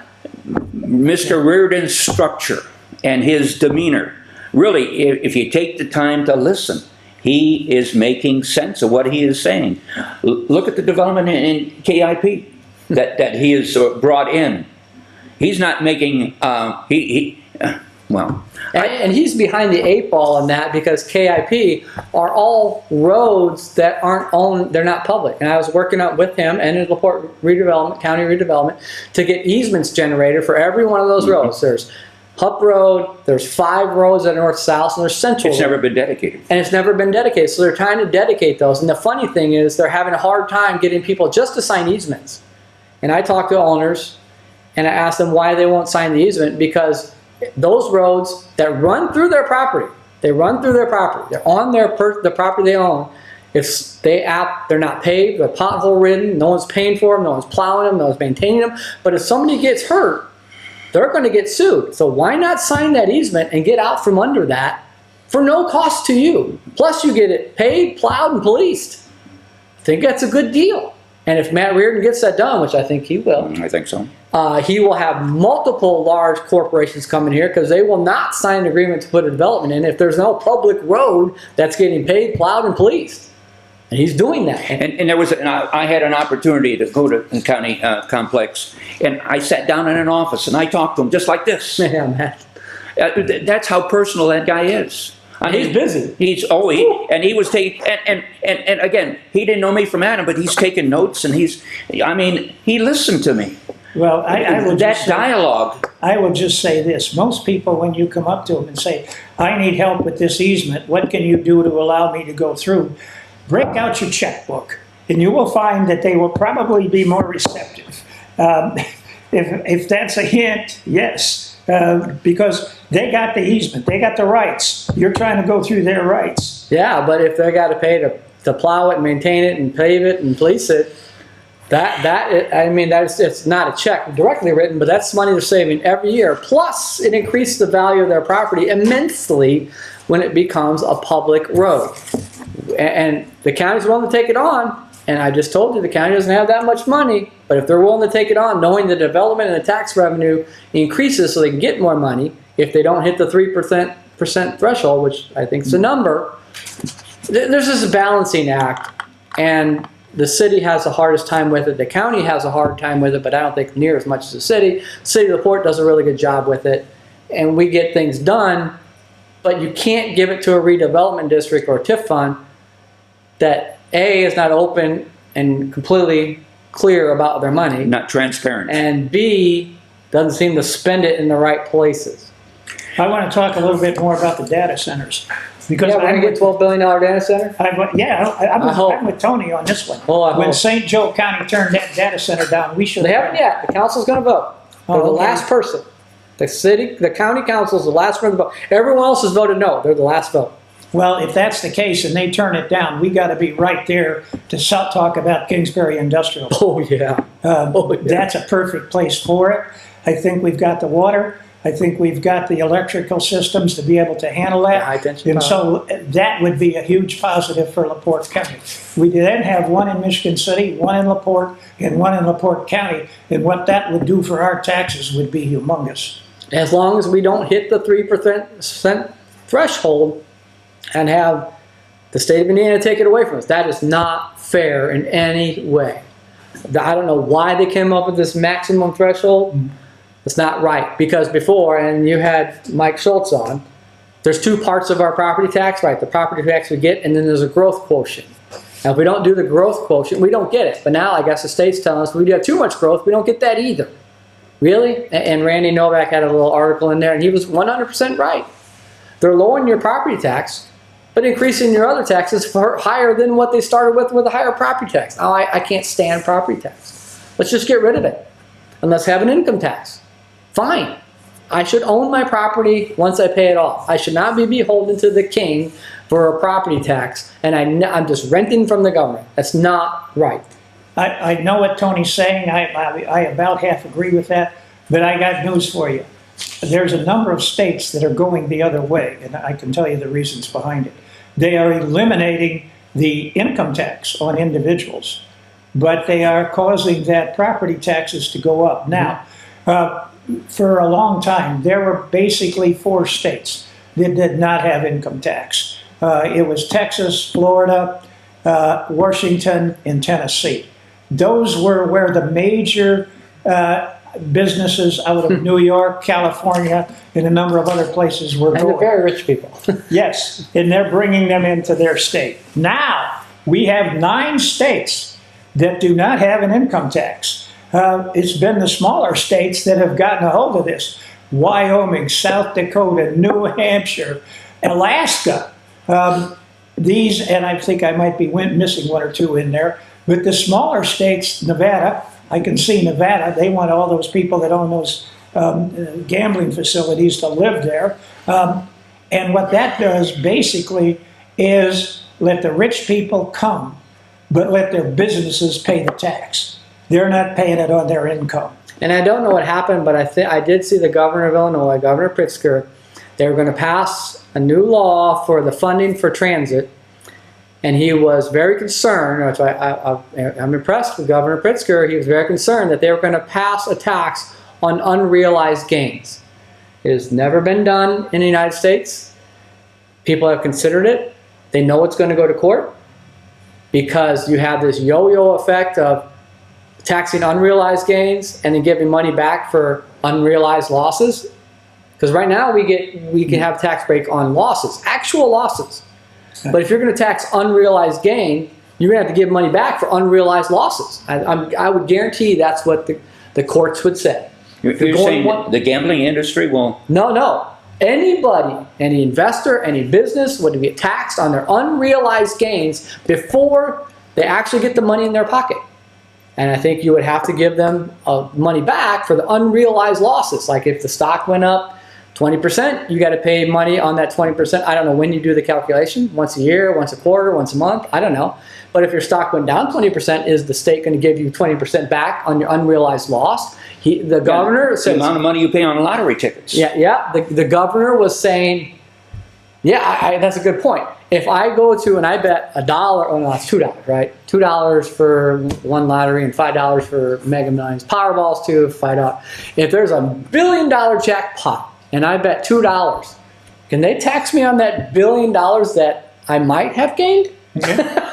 Mr. Reardon's structure and his demeanor, really, if you take the time to listen, he is making sense of what he is saying. Look at the development in KIP that he has brought in. He's not making, well. And he's behind the 8 ball on that, because KIP are all roads that aren't owned, they're not public. And I was working out with him and in LaPorte redevelopment, county redevelopment, to get easements generated for every one of those roads. There's Hupp Road, there's 5 roads that are north-south, and there's Central It's Road. never been dedicated. And it's never been dedicated, so they're trying to dedicate those. And the funny thing is, they're having a hard time getting people just to sign easements. And I talked to owners, and I asked them why they won't sign the easement, because those roads that run through their property, they're on the property they own. If they're not paved, they're pothole ridden, no one's paying for them, no one's plowing them, no one's maintaining them. But if somebody gets hurt, they're going to get sued. So why not sign that easement and get out from under that for no cost to you? Plus you get it paid, plowed, and policed. I think that's a good deal. And if Matt Reardon gets that done, which I think he will, I think so. he will have multiple large corporations coming here, because they will not sign an agreement to put a development in if there's no public road that's getting paid, plowed, and policed. And he's doing that. And there was, I had an opportunity to go to the county complex, and I sat down in an office and I talked to him just like this. Yeah, man. That's how personal that guy is. I mean, He's busy. He was taking, and again, he didn't know me from Adam, but he's taking notes, and he listened to me. Well, I would that just dialogue. I will just say this. Most people, when you come up to them and say, I need help with this easement, what can you do to allow me to go through? Break out your checkbook, and you will find that they will probably be more receptive. If that's a hint, yes. Because they got the easement, they got the rights. You're trying to go through their rights. Yeah, but if they got to pay to plow it, maintain it, and pave it, and police it, it's not a check directly written, but that's money they're saving every year. Plus, it increases the value of their property immensely when it becomes a public road. And the county's willing to take it on. And I just told you the county doesn't have that much money, but if they're willing to take it on, knowing the development and the tax revenue increases so they can get more money, if they don't hit the 3% threshold, which I think is the number, there's this balancing act, and the city has the hardest time with it. The county has a hard time with it, but I don't think near as much as the city. City of LaPorte does a really good job with it, and we get things done, but you can't give it to a redevelopment district or a TIF fund that A, is not open and completely clear about their money. Not transparent. And B, doesn't seem to spend it in the right places. I want to talk a little bit more about the data centers. Because Yeah, we're going to get $12 billion data center? I'm with Tony on this one. Oh, I When hope. St. Joe County turned that data center down, we should They haven't yet. The council's going to vote. They're the okay. last person. The county council is the last one to vote. Everyone else has voted no. They're the last vote. Well, if that's the case and they turn it down, we got to be right there to talk about Kingsbury Industrial. Oh, yeah. That's a perfect place for it. I think we've got the water. I think we've got the electrical systems to be able to handle that. High tension And power. so that would be a huge positive for LaPorte County. We then have one in Michigan City, one in LaPorte, and one in LaPorte County. And what that would do for our taxes would be humongous. As long as we don't hit the 3% threshold and have the state of Indiana take it away from us. That is not fair in any way. I don't know why they came up with this maximum threshold. It's not right, because before, and you had Mike Schultz on, there's two parts of our property tax, right? The property tax we get, and then there's a growth quotient. Now, if we don't do the growth quotient, we don't get it. But now I guess the state's telling us we do have too much growth, we don't get that either. Really? And Randy Novak had a little article in there, and he was 100% right. They're lowering your property tax, but increasing your other taxes for higher than what they started with a higher property tax. Now, I can't stand property tax. Let's just get rid of it. And let's have an income tax. Fine. I should own my property once I pay it off. I should not be beholden to the king for a property tax, and I'm just renting from the government. That's not right. I know what Tony's saying. I about half agree with that, but I got news for you. There's a number of states that are going the other way, and I can tell you the reasons behind it. They are eliminating the income tax on individuals, but they are causing that property taxes to go up. Now, for a long time, there were basically 4 states that did not have income tax. It was Texas, Florida, Washington, and Tennessee. Those were where the major businesses out of New York, California, and a number of other places were And going. they're very rich people. Yes, and they're bringing them into their state. Now, we have 9 states that do not have an income tax. It's been the smaller states that have gotten a hold of this. Wyoming, South Dakota, New Hampshire, Alaska. These, and I think I might be missing 1 or 2 in there, but the smaller states, Nevada, I can see Nevada, they want all those people that own those gambling facilities to live there. And what that does basically is let the rich people come, but let their businesses pay the tax. They're not paying it on their income. And I don't know what happened, but I did see the governor of Illinois, Governor Pritzker, they were going to pass a new law for the funding for transit, and he was very concerned, which I'm impressed with Governor Pritzker, he was very concerned that they were going to pass a tax on unrealized gains. It has never been done in the United States. People have considered it. They know it's going to go to court because you have this yo-yo effect of taxing unrealized gains and then giving money back for unrealized losses. Because right now we can have a tax break on losses, actual losses. But if you're going to tax unrealized gain, you're going to have to give money back for unrealized losses. I would guarantee that's what the courts would say. You're saying the gambling industry will... No. Anybody, any investor, any business would be taxed on their unrealized gains before they actually get the money in their pocket. And I think you would have to give them money back for the unrealized losses. Like if the stock went up 20%, you got to pay money on that 20%. I don't know when you do the calculation, once a year, once a quarter, once a month, I don't know. But if your stock went down 20%, is the state going to give you 20% back on your unrealized loss? The governor says... The amount of money you pay on lottery tickets. Yeah. The governor was saying, that's a good point. If I go to and I bet $1, oh no, it's $2, right? $2 for one lottery and $5 for Mega Millions. Powerball's too, $5. If there's a $1 billion jackpot and I bet $2, can they tax me on that $1 billion that I might have gained? Okay.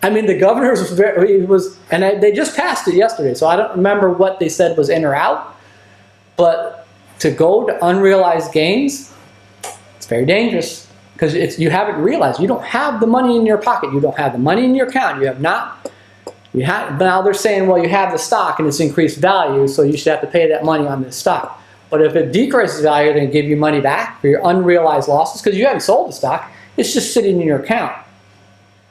I mean, the governor they just passed it yesterday, so I don't remember what they said was in or out. But to go to unrealized gains, it's very dangerous because you haven't realized you don't have the money in your pocket, you don't have the money in your account, you have not. Now they're saying, well, you have the stock and it's increased value, so you should have to pay that money on this stock. But if it decreases value, they give you money back for your unrealized losses because you haven't sold the stock. It's just sitting in your account.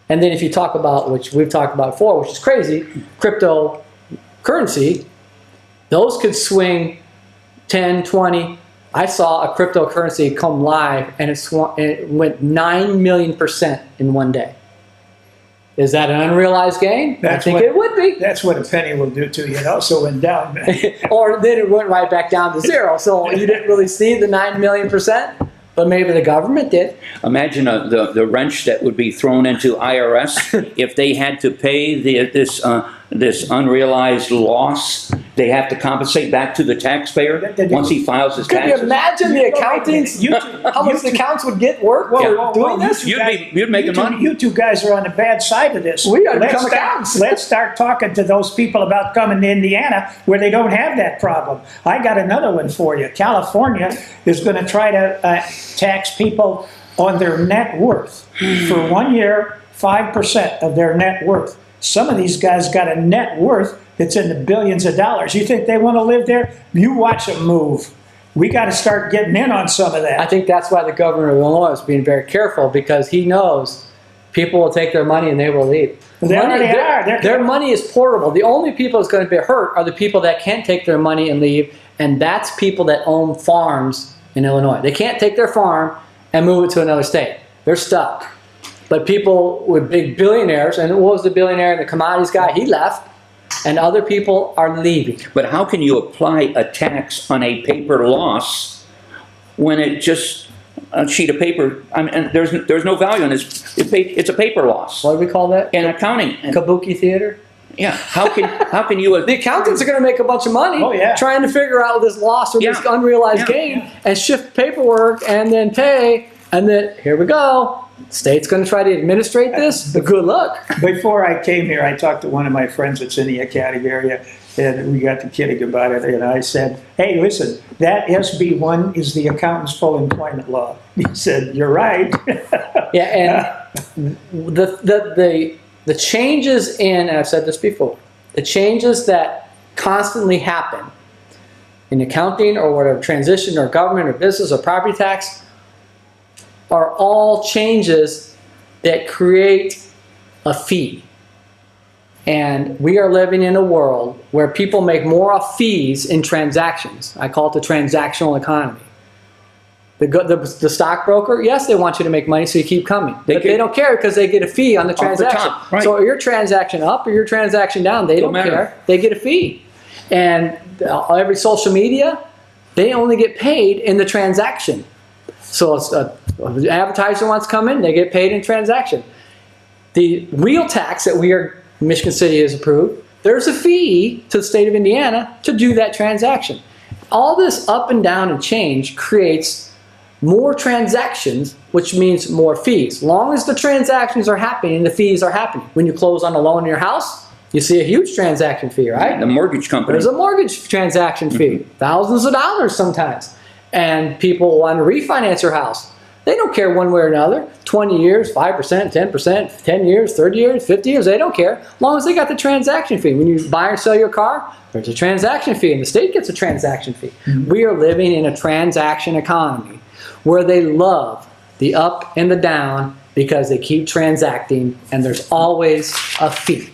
And then if you talk about, which we've talked about before, which is crazy, cryptocurrency, those could swing 10, 20, I saw a cryptocurrency come live and it went 9 million% in one day. Is that an unrealized gain? I think it would be. That's what a penny will do to you. It also went down. Or then it went right back down to zero. So you didn't really see the 9 million%, but maybe the government did. Imagine the wrench that would be thrown into IRS if they had to pay this unrealized loss. They have to compensate back to the taxpayer once he files his Could taxes. you imagine the accountants? How much the accountants would get work doing this? You'd make the money. You two guys are on the bad side of this. We are become accountants. Let's start talking to those people about coming to Indiana where they don't have that problem. I got another one for you. California is going to try to tax people on their net worth. For 1 year, 5% of their net worth. Some of these guys got a net worth that's in the billions of dollars. You think they want to live there? You watch them move. We got to start getting in on some of that. I think that's why the governor of Illinois is being very careful, because he knows people will take their money and they will leave. Their money is portable. The only people that's going to be hurt are the people that can't take their money and leave, and that's people that own farms in Illinois. They can't take their farm and move it to another state. They're stuck. But people with big billionaires, and what was the billionaire, the commodities guy? He left, and other people are leaving. But how can you apply a tax on a paper loss when it just a sheet of paper? I mean, there's no value in this. It's a paper loss. What do we call that? In accounting. Kabuki theater? Yeah. How can you? The accountants are going to make a bunch of money trying to figure out this loss or this unrealized gain and shift paperwork and then pay, and then here we go. State's going to try to administrate this, but good luck. Before I came here, I talked to one of my friends that's in the Academy area, and we got to kidding about it, and I said, hey, listen, that SB1 is the accountant's full employment law. He said, you're right. Yeah, and the changes in, and I've said this before, the changes that constantly happen in accounting or whatever, transition or government or business or property tax, are all changes that create a fee. And we are living in a world where people make more off fees in transactions. I call it the transactional economy. The stockbroker, yes, they want you to make money so you keep coming. But they don't care because they get a fee on the transaction. Right. So your transaction up or your transaction down, they don't care. They get a fee. And every social media, they only get paid in the transaction. So the advertiser wants to come in, they get paid in transaction. The wheel tax that Michigan City has approved, there's a fee to the state of Indiana to do that transaction. All this up and down and change creates more transactions, which means more fees. As long as the transactions are happening, the fees are happening. When you close on a loan in your house, you see a huge transaction fee, right? The mortgage company. There's a mortgage transaction fee, thousands of dollars sometimes. And people want to refinance their house. They don't care one way or another. 20 years, 5%, 10%, 10 years, 30 years, 50 years, they don't care. As long as they got the transaction fee. When you buy or sell your car, there's a transaction fee, and the state gets a transaction fee. We are living in a transaction economy where they love the up and the down because they keep transacting, and there's always a fee.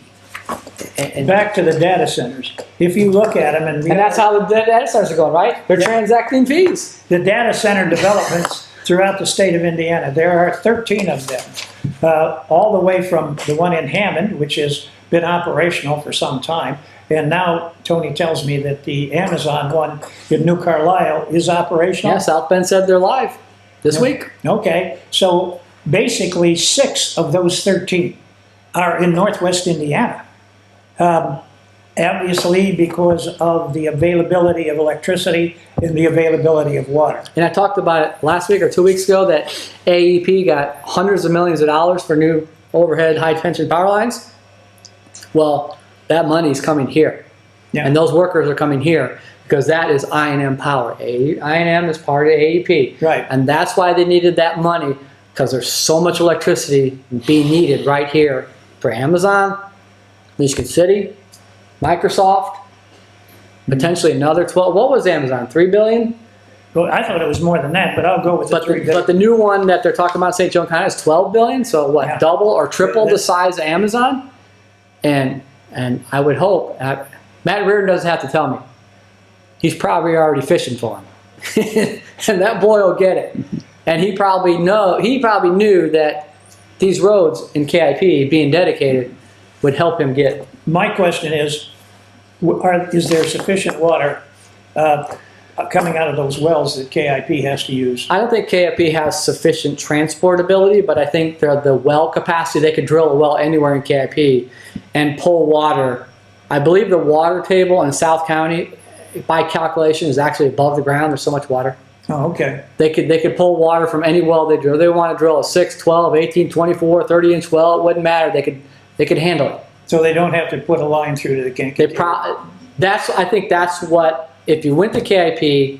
And back to the data centers. If you look at them, and that's how the data centers are going, right? They're transacting fees. The data center developments throughout the state of Indiana, there are 13 of them, all the way from the one in Hammond, which has been operational for some time, and now Tony tells me that the Amazon one in New Carlisle is operational. Yeah, South Bend said they're live this week. Okay, so basically 6 of those 13 are in Northwest Indiana. Obviously because of the availability of electricity and the availability of water. And I talked about it last week or 2 weeks ago that AEP got hundreds of millions of dollars for new overhead high tension power lines. Well, that money's coming here. Yeah. And those workers are coming here because that is I&M power. I&M is part of AEP. Right. And that's why they needed that money, because there's so much electricity being needed right here for Amazon, Michigan City, Microsoft, potentially another 12. What was Amazon? 3 billion? Well, I thought it was more than that, but I'll go with the 3 billion. But the new one that they're talking about in St. John County is 12 billion. So what? Yeah. Double or triple the size of Amazon? And I would hope Matt Reardon doesn't have to tell me. He's probably already fishing for him. and that boy will get it. And he probably knew that these roads in KIP being dedicated would help him get. My question is there sufficient water coming out of those wells that KIP has to use? I don't think KIP has sufficient transportability, but I think the well capacity, they could drill a well anywhere in KIP and pull water. I believe the water table in South County, by calculation, is actually above the ground. There's so much water. Oh, okay. They could pull water from any well they drill. They want to drill a 6, 12, 18, 24, 30-inch well. It wouldn't matter. They could handle it. So they don't have to put a line through to the Kankakee. I think that's what, if you went to KIP,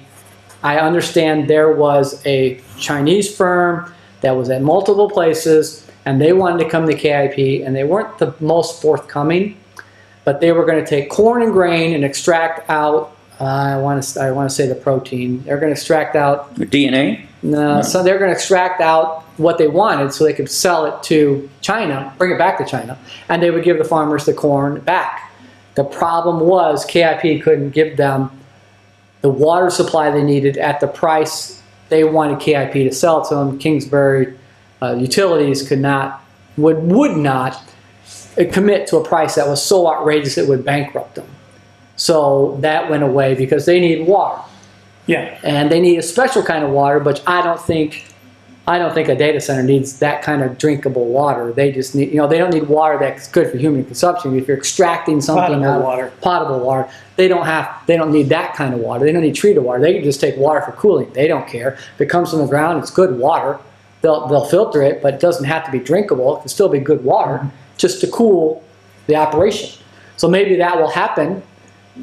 I understand there was a Chinese firm that was at multiple places, and they wanted to come to KIP, and they weren't the most forthcoming, but they were going to take corn and grain and extract out, I want to say the protein. They're going to extract out The DNA? No, so they're going to extract out what they wanted so they could sell it to China, bring it back to China, and they would give the farmers the corn back. The problem was KIP couldn't give them the water supply they needed at the price they wanted KIP to sell it to them. Kingsbury Utilities would not commit to a price that was so outrageous it would bankrupt them. So that went away because they need water. Yeah. And they need a special kind of water, but I don't think a data center needs that kind of drinkable water. They just need, they don't need water that's good for human consumption. If you're extracting something out of potable water, they don't need that kind of water. They don't need treated water. They can just take water for cooling. They don't care. If it comes from the ground, it's good water. They'll filter it, but it doesn't have to be drinkable. It can still be good water just to cool the operation. So maybe that will happen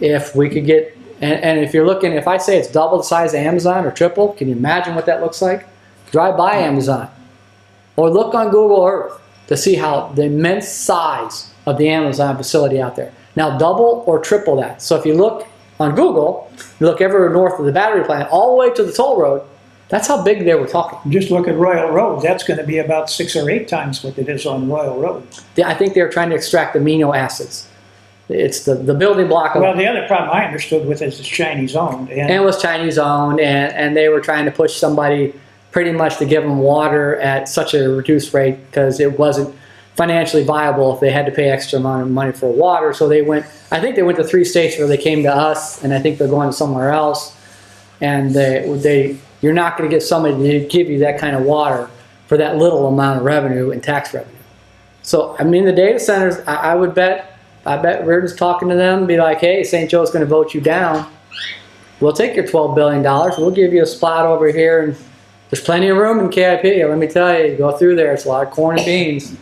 if we could get, and if you're looking, if I say it's double the size of Amazon or triple, can you imagine what that looks like? Drive by Amazon or look on Google Earth to see how the immense size of the Amazon facility out there. Now double or triple that. So if you look on Google, you look everywhere north of the battery plant all the way to the toll road, that's how big they were talking. Just look at Royal Road. That's going to be about 6 or 8 times what it is on Royal Road. I think they're trying to extract amino acids. It's the building block of. Well, the other problem I understood with it is it's Chinese owned. And it was Chinese owned, and they were trying to push somebody pretty much to give them water at such a reduced rate because it wasn't financially viable if they had to pay extra amount of money for water. So I think they went to 3 states where they came to us, and I think they're going somewhere else. And you're not going to get somebody to give you that kind of water for that little amount of revenue and tax revenue. So, I mean, the data centers, I bet we're just talking to them and be like, hey, St. Joe's going to vote you down. We'll take your $12 billion. We'll give you a spot over here. And there's plenty of room in KIP. Let me tell you, go through there. It's a lot of corn and beans.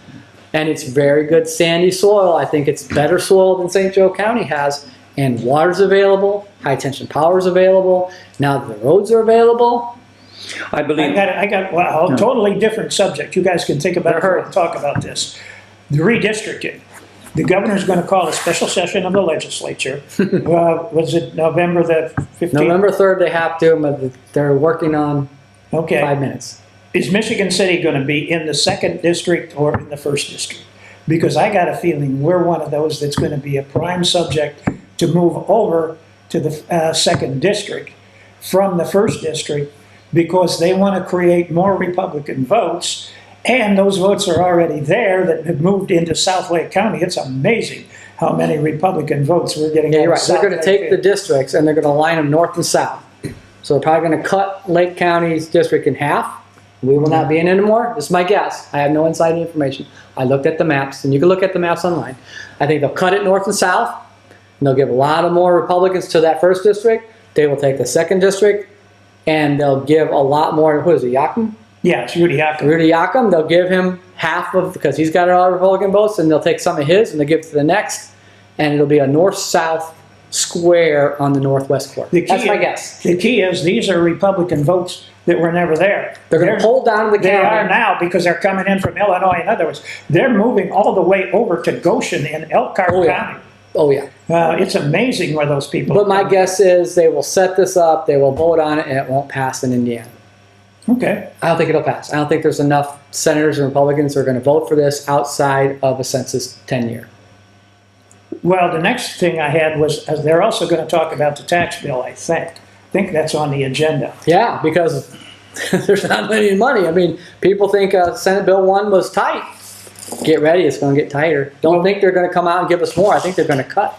And it's very good sandy soil. I think it's better soil than St. Joe County has. And water's available. High tension power's available. Now that the roads are available. I believe. A totally different subject. You guys can think about it and talk about this. The redistricting. The governor's going to call a special session of the legislature. Was it November the 15th? November 3rd they have to, but they're working on 5 minutes. Is Michigan City going to be in the 2nd district or in the 1st district? Because I got a feeling we're one of those that's going to be a prime subject to move over to the 2nd district from the 1st district because they want to create more Republican votes. And those votes are already there that have moved into South Lake County. It's amazing how many Republican votes we're getting. Yeah, you're right. They're going to take the districts and they're going to line them north and south. So they're probably going to cut Lake County's district in half. We will not be in anymore. This is my guess. I have no inside information. I looked at the maps, and you can look at the maps online. I think they'll cut it north and south. And they'll give a lot of more Republicans to that 1st district. They will take the 2nd district, and they'll give a lot more. Who is it, Yakum? Yeah, it's Rudy Yakum. Rudy Yakum, they'll give him half of, because he's got a lot of Republican votes, and they'll take some of his and they'll give it to the next, and it'll be a north-south square on the northwest corner. That's my guess. The key is these are Republican votes that were never there. They're going to pull down the county. They are now because they're coming in from Illinois. In other words, they're moving all the way over to Goshen in Elkhart County. Oh, yeah. It's amazing where those people But my guess is they will set this up, they will vote on it, and it won't pass in Indiana. Okay. I don't think it'll pass. I don't think there's enough senators and Republicans who are going to vote for this outside of a census tenure. Well, the next thing I had was they're also going to talk about the tax bill, I think. think that's on the agenda. Yeah, because there's not any money. I mean, people think Senate Bill 1 was tight. Get ready, it's going to get tighter. Don't think they're going to come out and give us more. I think they're going to cut.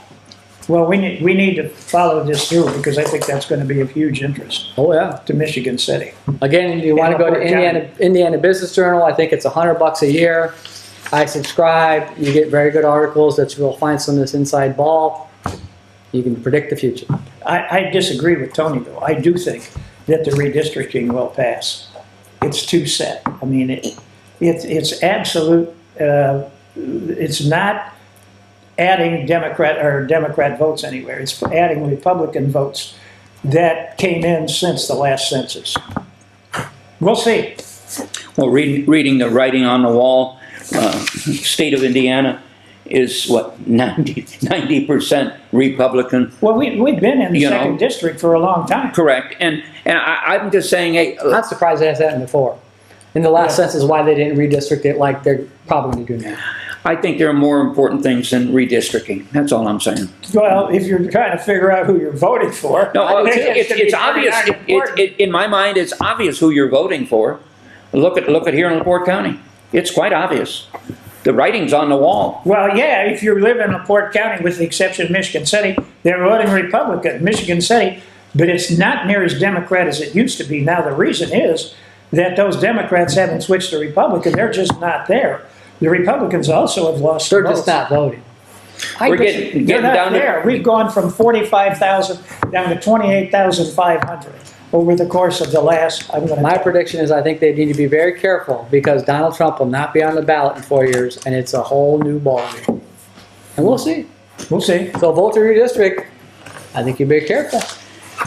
Well, we need to follow this through because I think that's going to be of huge interest Oh yeah. to Michigan City. Again, you want to go to LaPorte Indiana Business Journal. I think it's $100 a year. I subscribe. You get very good articles that you'll find some of this inside ball. You can predict the future. I disagree with Tony, though. I do think that the redistricting will pass. It's too set. I mean, it's absolute. It's not adding Democrat votes anywhere. It's adding Republican votes that came in since the last census. We'll see. Well, reading the writing on the wall, state of Indiana is what, 90% Republican. Well, we've been in the You know. second district for a long time. Correct. And I'm just saying, hey, I'm not surprised they hasn't before. In the last census, why they didn't redistrict it like they're probably going to do now. I think there are more important things than redistricting. That's all I'm saying. Well, if you're trying to figure out who you're voting for, No, I think it's gonna be pretty obvious. darn important. In my mind, it's obvious who you're voting for. Look at here in LaPorte County. It's quite obvious. The writing's on the wall. Well, yeah, if you live in LaPorte County, with the exception of Michigan City, they're voting Republican, Michigan City, but it's not near as Democrat as it used to be. Now, the reason is that those Democrats haven't switched to Republican. They're just not there. The Republicans also have lost They're votes. just not voting. We're getting They're not down to there. We've gone from 45,000 down to 28,500 over the course of the last, My prediction is I think they need to be very careful because Donald Trump will not be on the ballot in 4 years, and it's a whole new ballgame. And we'll see. We'll see. So vote to redistrict. I think you be careful.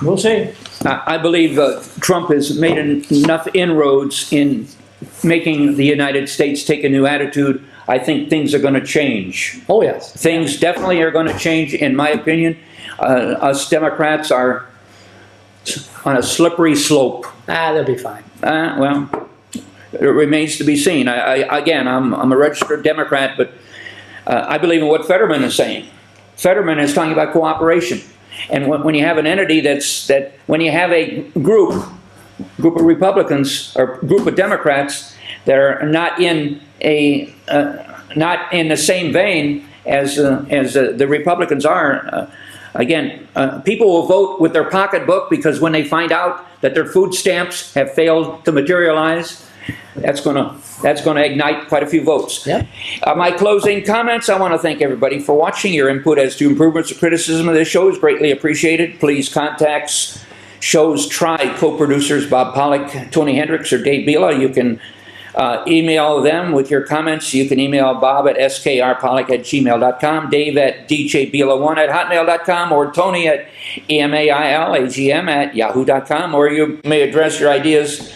We'll see. I believe Trump has made enough inroads in making the United States take a new attitude. I think things are going to change. Oh yes. Things definitely are going to change, in my opinion. Us Democrats are on a slippery slope. They'll be fine. Well, it remains to be seen. Again, I'm a registered Democrat, but I believe in what Fetterman is saying. Fetterman is talking about cooperation. And when you have an entity when you have a group of Republicans or group of Democrats that are not in the same vein as the Republicans are, again, people will vote with their pocketbook because when they find out that their food stamps have failed to materialize, that's going to ignite quite a few votes. Yep. My closing comments, I want to thank everybody for watching. Your input as to improvements or criticism of this show is greatly appreciated. Please contact show's tribe co-producers Bob Pollock, Tony Hendricks, or Dave Bila. You can email them with your comments. You can email Bob at skrpollock@gmail.com, Dave at djbila1@hotmail.com, or Tony at emailagm@yahoo.com, or you may address your ideas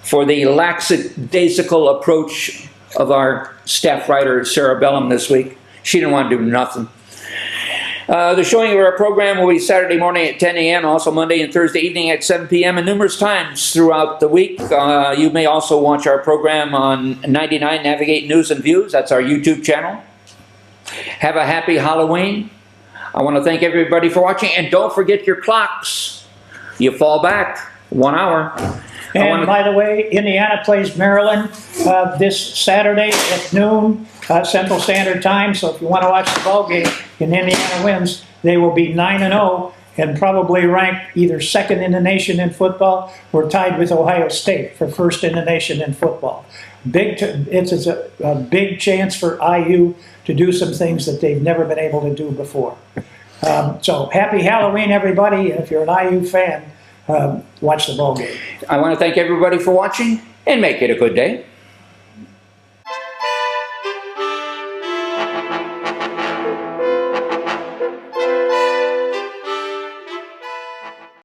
for the lackadaisical approach of our staff writer, Sarah Bellum, this week. She didn't want to do nothing. The showing of our program will be Saturday morning at 10 a.m., also Monday and Thursday evening at 7 p.m., and numerous times throughout the week. You may also watch our program on 99 Navigate News and Views. That's our YouTube channel. Have a happy Halloween. I want to thank everybody for watching, and don't forget your clocks. You fall back 1 hour. And by the way, Indiana plays Maryland this Saturday at noon Central Standard Time. So if you want to watch the ball game and Indiana wins, they will be 9-0 and probably ranked either second in the nation in football or tied with Ohio State for first in the nation in football. It's a big chance for IU to do some things that they've never been able to do before. So happy Halloween, everybody. If you're an IU fan, watch the ball game. I want to thank everybody for watching, and make it a good day.